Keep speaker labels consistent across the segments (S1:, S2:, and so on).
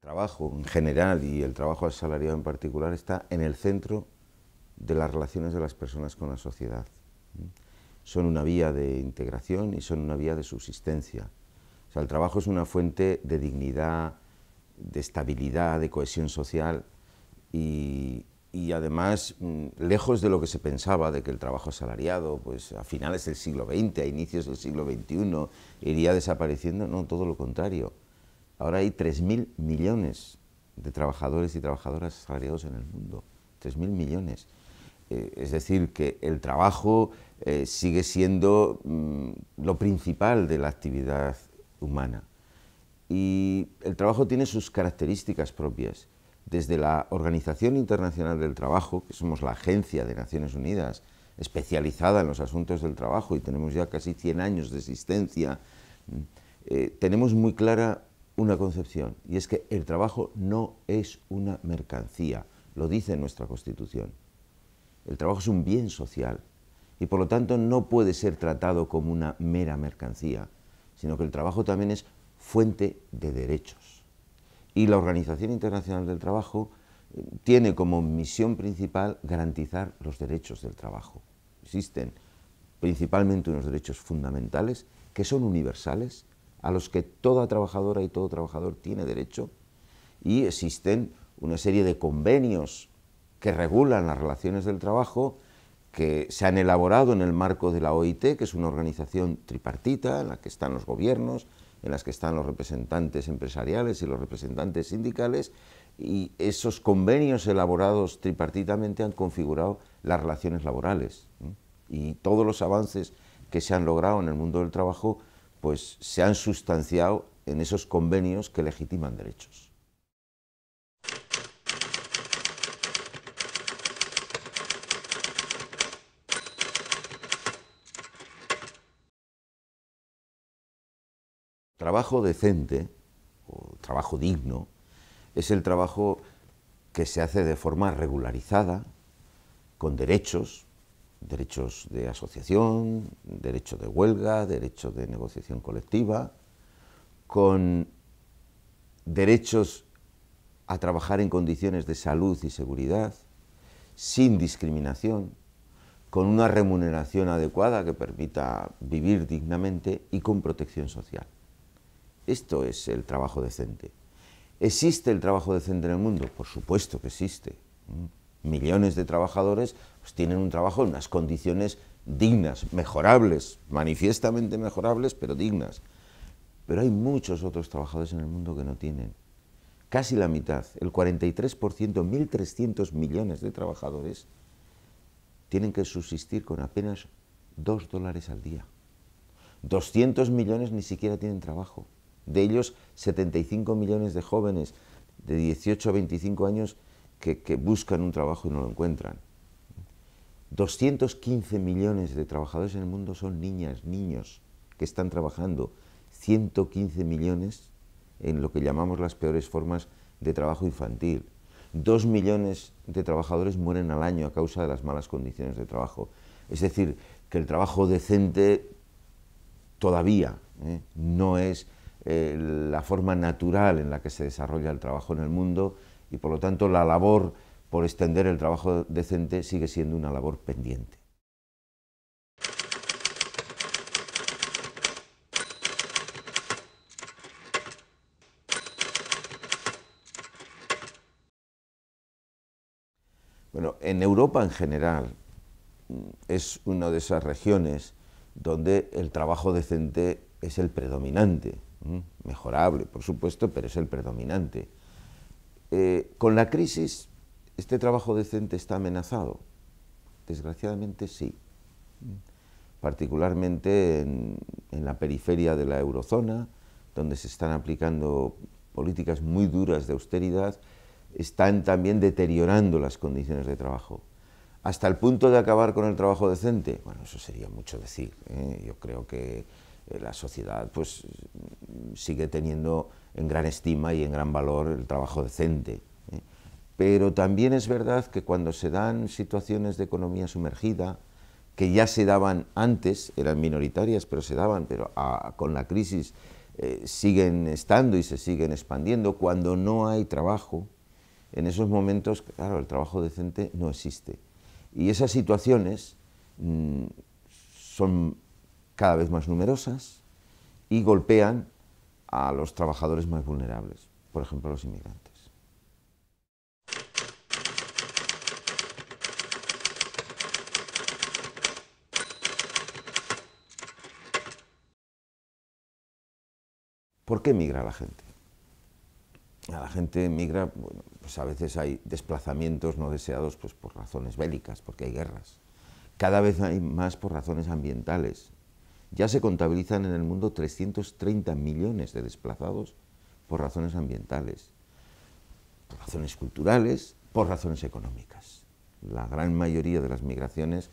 S1: trabajo en general y el trabajo asalariado en particular está en el centro de las relaciones de las personas con la sociedad. Son una vía de integración y son una vía de subsistencia. O sea, el trabajo es una fuente de dignidad, de estabilidad, de cohesión social y además, lejos de lo que se pensaba, de que el trabajo asalariado, pues a finales del siglo XX, a inicios del siglo XXI, iría desapareciendo, no, todo lo contrario. Ahora hay 3.000 millones de trabajadores y trabajadoras asalariados en el mundo, 3.000 millones. Es decir, que el trabajo sigue siendo lo principal de la actividad humana. Y el trabajo tiene sus características propias. Desde la Organización Internacional del Trabajo, que somos la agencia de Naciones Unidas especializada en los asuntos del trabajo y tenemos ya casi 100 años de existencia, tenemos muy clara una concepción, y es que el trabajo no es una mercancía, lo dice nuestra Constitución. El trabajo es un bien social y por lo tanto no puede ser tratado como una mera mercancía, sino que el trabajo también es fuente de derechos. Y la Organización Internacional del Trabajo tiene como misión principal garantizar los derechos del trabajo. Existen principalmente unos derechos fundamentales que son universales, a los que toda trabajadora y todo trabajador tiene derecho, y existen una serie de convenios que regulan las relaciones del trabajo que se han elaborado en el marco de la OIT, que es una organización tripartita en la que están los gobiernos, en las que están los representantes empresariales y los representantes sindicales, y esos convenios elaborados tripartitamente han configurado las relaciones laborales. Y todos los avances que se han logrado en el mundo del trabajo pues se han sustanciado en esos convenios que legitiman derechos. Trabajo decente, o trabajo digno, es el trabajo que se hace de forma regularizada, con derechos, derechos de asociación, derecho de huelga, derecho de negociación colectiva, con derechos a trabajar en condiciones de salud y seguridad, sin discriminación, con una remuneración adecuada que permita vivir dignamente y con protección social. Esto es el trabajo decente. ¿Existe el trabajo decente en el mundo? Por supuesto que existe. Millones de trabajadores pues, tienen un trabajo en unas condiciones dignas, mejorables, manifiestamente mejorables, pero dignas. Pero hay muchos otros trabajadores en el mundo que no tienen. Casi la mitad, el 43%, 1.300 millones de trabajadores, tienen que subsistir con apenas $2 al día. 200 millones ni siquiera tienen trabajo. De ellos, 75 millones de jóvenes de 18 a 25 años que buscan un trabajo y no lo encuentran. 215 millones de trabajadores en el mundo son niñas, niños que están trabajando. 115 millones en lo que llamamos las peores formas de trabajo infantil. 2 millones de trabajadores mueren al año a causa de las malas condiciones de trabajo. Es decir, que el trabajo decente todavía no es la forma natural en la que se desarrolla el trabajo en el mundo y por lo tanto la labor por extender el trabajo decente sigue siendo una labor pendiente. Bueno, en Europa en general es una de esas regiones donde el trabajo decente es el predominante, mejorable por supuesto, pero es el predominante. Con la crisis, ¿este trabajo decente está amenazado? Desgraciadamente sí, particularmente en la periferia de la eurozona, donde se están aplicando políticas muy duras de austeridad, están también deteriorando las condiciones de trabajo. ¿Hasta el punto de acabar con el trabajo decente? Bueno, eso sería mucho decir. Yo creo que la sociedad pues, sigue teniendo en gran estima y en gran valor el trabajo decente. Pero también es verdad que cuando se dan situaciones de economía sumergida, que ya se daban antes, eran minoritarias, pero se daban, pero con la crisis siguen estando y se siguen expandiendo. Cuando no hay trabajo, en esos momentos, claro, el trabajo decente no existe. Y esas situaciones son cada vez más numerosas y golpean a los trabajadores más vulnerables, por ejemplo, a los inmigrantes. ¿Por qué migra la gente? La gente migra, bueno, pues a veces hay desplazamientos no deseados pues por razones bélicas, porque hay guerras. Cada vez hay más por razones ambientales. Ya se contabilizan en el mundo 330 millones de desplazados por razones ambientales, por razones culturales, por razones económicas. La gran mayoría de las migraciones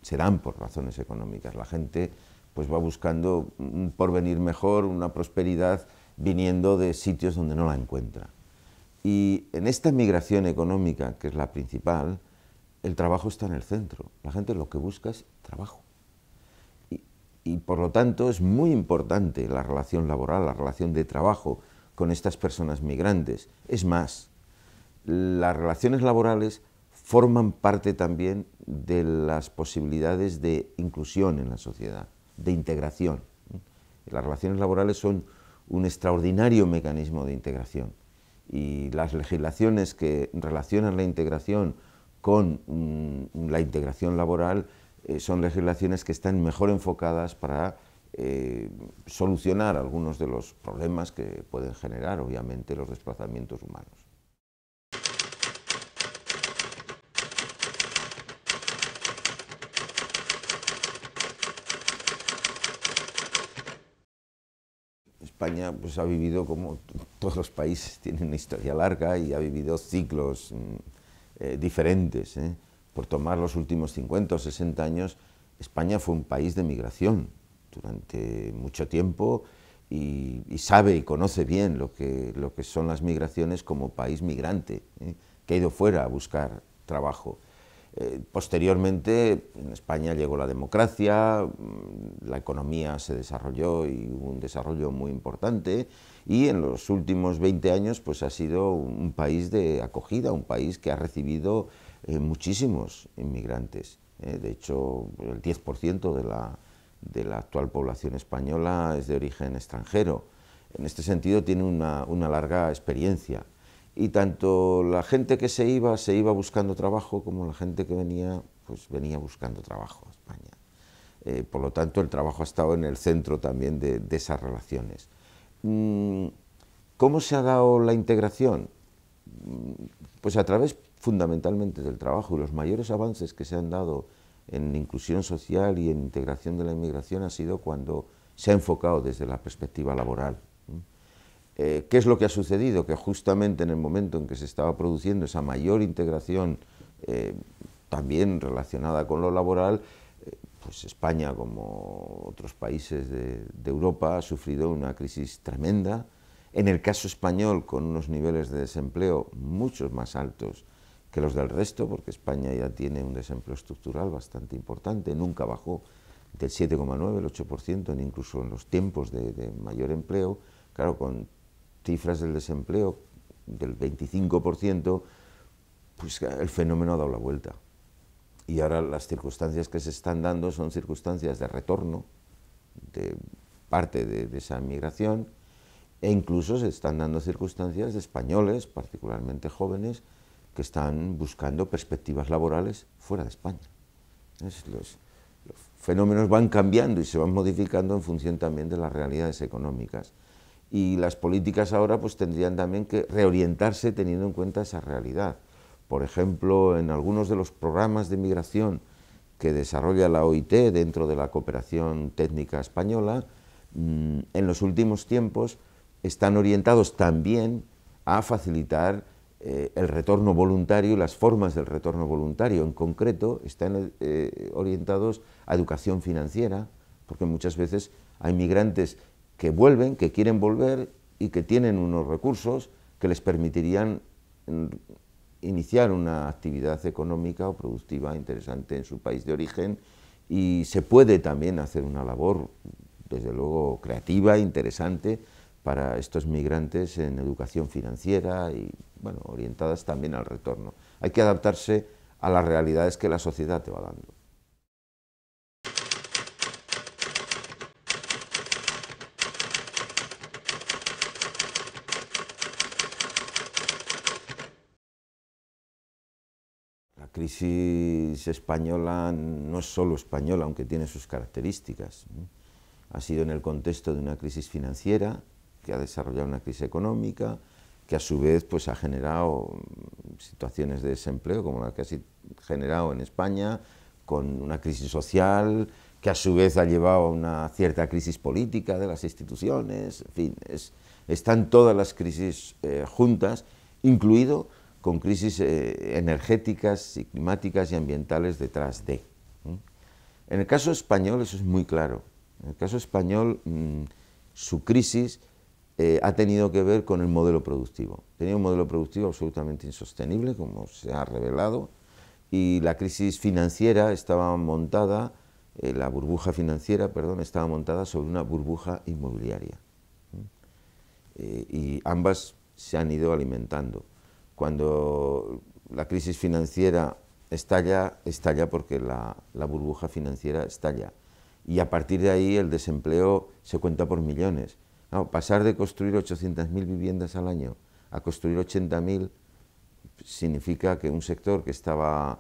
S1: se dan por razones económicas. La gente pues va buscando un porvenir mejor, una prosperidad, viniendo de sitios donde no la encuentra. Y en esta migración económica, que es la principal, el trabajo está en el centro. La gente lo que busca es trabajo. Y por lo tanto es muy importante la relación laboral, la relación de trabajo con estas personas migrantes. Es más, las relaciones laborales forman parte también de las posibilidades de inclusión en la sociedad, de integración. Las relaciones laborales son un extraordinario mecanismo de integración y las legislaciones que relacionan la integración con la integración laboral son legislaciones que están mejor enfocadas para solucionar algunos de los problemas que pueden generar, obviamente, los desplazamientos humanos. España pues, ha vivido, como todos los países, tiene una historia larga y ha vivido ciclos diferentes. Por tomar los últimos 50 o 60 años, España fue un país de migración durante mucho tiempo y sabe y conoce bien lo que son las migraciones como país migrante, que ha ido fuera a buscar trabajo. Posteriormente en España llegó la democracia, la economía se desarrolló y hubo un desarrollo muy importante y en los últimos 20 años pues ha sido un país de acogida, un país que ha recibido muchísimos inmigrantes. De hecho, el 10% de la actual población española es de origen extranjero. En este sentido tiene una larga experiencia. Y tanto la gente que se iba buscando trabajo, como la gente que venía, pues venía buscando trabajo a España. Por lo tanto, el trabajo ha estado en el centro también de esas relaciones. ¿Cómo se ha dado la integración? Pues a través fundamentalmente del trabajo, y los mayores avances que se han dado en inclusión social y en integración de la inmigración ha sido cuando se ha enfocado desde la perspectiva laboral. ¿Qué es lo que ha sucedido? Que justamente en el momento en que se estaba produciendo esa mayor integración también relacionada con lo laboral, pues España, como otros países de Europa, ha sufrido una crisis tremenda. En el caso español, con unos niveles de desempleo muchos más altos que los del resto, porque España ya tiene un desempleo estructural bastante importante, nunca bajó del 7,9, el 8%, incluso en los tiempos de mayor empleo, claro, con cifras del desempleo del 25%, pues el fenómeno ha dado la vuelta. Y ahora las circunstancias que se están dando son circunstancias de retorno de parte de esa migración, e incluso se están dando circunstancias de españoles, particularmente jóvenes, que están buscando perspectivas laborales fuera de España. Los fenómenos van cambiando y se van modificando en función también de las realidades económicas. Y las políticas ahora pues tendrían también que reorientarse teniendo en cuenta esa realidad. Por ejemplo, en algunos de los programas de migración que desarrolla la OIT dentro de la cooperación técnica española, en los últimos tiempos están orientados también a facilitar el retorno voluntario y las formas del retorno voluntario. En concreto, están orientados a educación financiera, porque muchas veces hay migrantes que vuelven, que quieren volver y que tienen unos recursos que les permitirían iniciar una actividad económica o productiva interesante en su país de origen, y se puede también hacer una labor desde luego creativa, interesante para estos migrantes en educación financiera y, bueno, orientadas también al retorno. Hay que adaptarse a las realidades que la sociedad te va dando. La crisis española no es solo española, aunque tiene sus características. Ha sido en el contexto de una crisis financiera, que ha desarrollado una crisis económica, que a su vez pues, ha generado situaciones de desempleo, como la que ha generado en España, con una crisis social, que a su vez ha llevado a una cierta crisis política de las instituciones, en fin, están todas las crisis juntas, incluido con crisis energéticas, y climáticas y ambientales detrás de. En el caso español eso es muy claro. En el caso español su crisis ha tenido que ver con el modelo productivo. Tenía un modelo productivo absolutamente insostenible, como se ha revelado, y la crisis financiera estaba montada, la burbuja financiera, perdón, estaba montada sobre una burbuja inmobiliaria. Y ambas se han ido alimentando. Cuando la crisis financiera estalla porque la burbuja financiera estalla. Y a partir de ahí el desempleo se cuenta por millones. No, pasar de construir 800.000 viviendas al año a construir 80.000 significa que un sector que estaba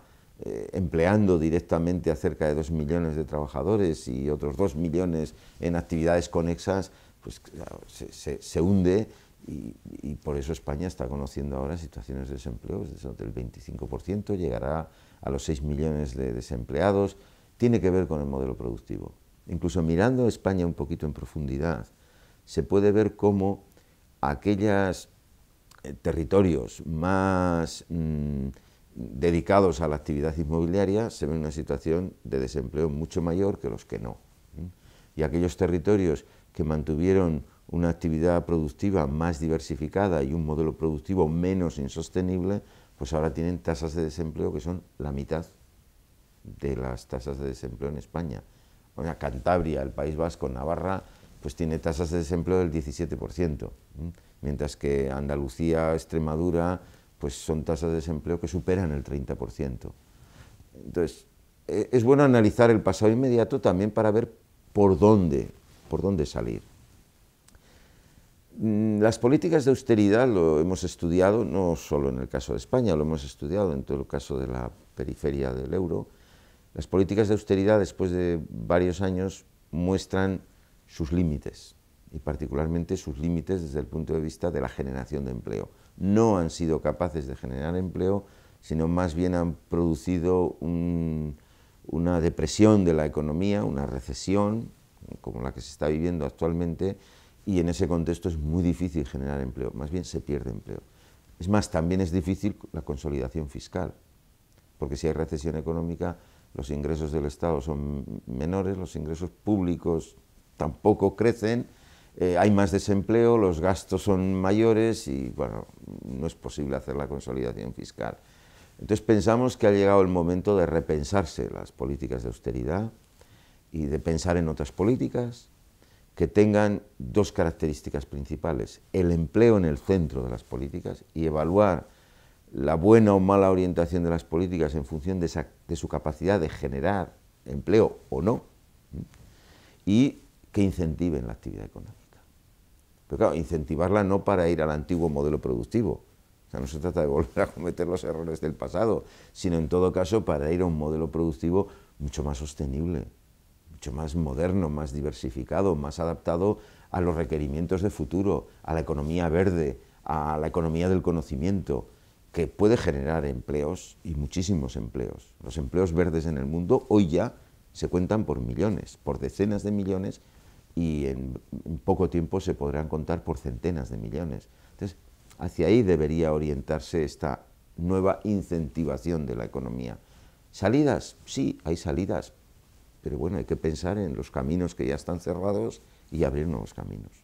S1: empleando directamente a cerca de 2 millones de trabajadores y otros 2 millones en actividades conexas, pues claro, se hunde y por eso España está conociendo ahora situaciones de desempleo del 25%, llegará a los 6 millones de desempleados. Tiene que ver con el modelo productivo. Incluso mirando España un poquito en profundidad, se puede ver cómo aquellos territorios más dedicados a la actividad inmobiliaria se ven en una situación de desempleo mucho mayor que los que no. Y aquellos territorios que mantuvieron una actividad productiva más diversificada y un modelo productivo menos insostenible, pues ahora tienen tasas de desempleo que son la mitad de las tasas de desempleo en España. O sea, Cantabria, el País Vasco, Navarra, pues tiene tasas de desempleo del 17%, mientras que Andalucía, Extremadura, pues son tasas de desempleo que superan el 30%. Entonces, es bueno analizar el pasado inmediato también para ver por dónde salir. Las políticas de austeridad lo hemos estudiado, no solo en el caso de España, lo hemos estudiado en todo el caso de la periferia del euro. Las políticas de austeridad, después de varios años, muestran sus límites, y particularmente sus límites desde el punto de vista de la generación de empleo. No han sido capaces de generar empleo, sino más bien han producido una depresión de la economía, una recesión, como la que se está viviendo actualmente, y en ese contexto es muy difícil generar empleo, más bien se pierde empleo. Es más, también es difícil la consolidación fiscal, porque si hay recesión económica, los ingresos del Estado son menores, los ingresos públicos tampoco crecen, hay más desempleo, los gastos son mayores y bueno, no es posible hacer la consolidación fiscal. Entonces pensamos que ha llegado el momento de repensarse las políticas de austeridad y de pensar en otras políticas que tengan dos características principales: el empleo en el centro de las políticas y evaluar la buena o mala orientación de las políticas en función de su capacidad de generar empleo o no, y que incentiven la actividad económica. Pero claro, incentivarla no para ir al antiguo modelo productivo, o sea, no se trata de volver a cometer los errores del pasado, sino en todo caso para ir a un modelo productivo mucho más sostenible, mucho más moderno, más diversificado, más adaptado a los requerimientos de futuro, a la economía verde, a la economía del conocimiento, que puede generar empleos y muchísimos empleos. Los empleos verdes en el mundo hoy ya se cuentan por millones, por decenas de millones, y en poco tiempo se podrán contar por centenas de millones. Entonces, hacia ahí debería orientarse esta nueva incentivación de la economía. ¿Salidas? Sí, hay salidas, pero bueno, hay que pensar en los caminos que ya están cerrados y abrir nuevos caminos.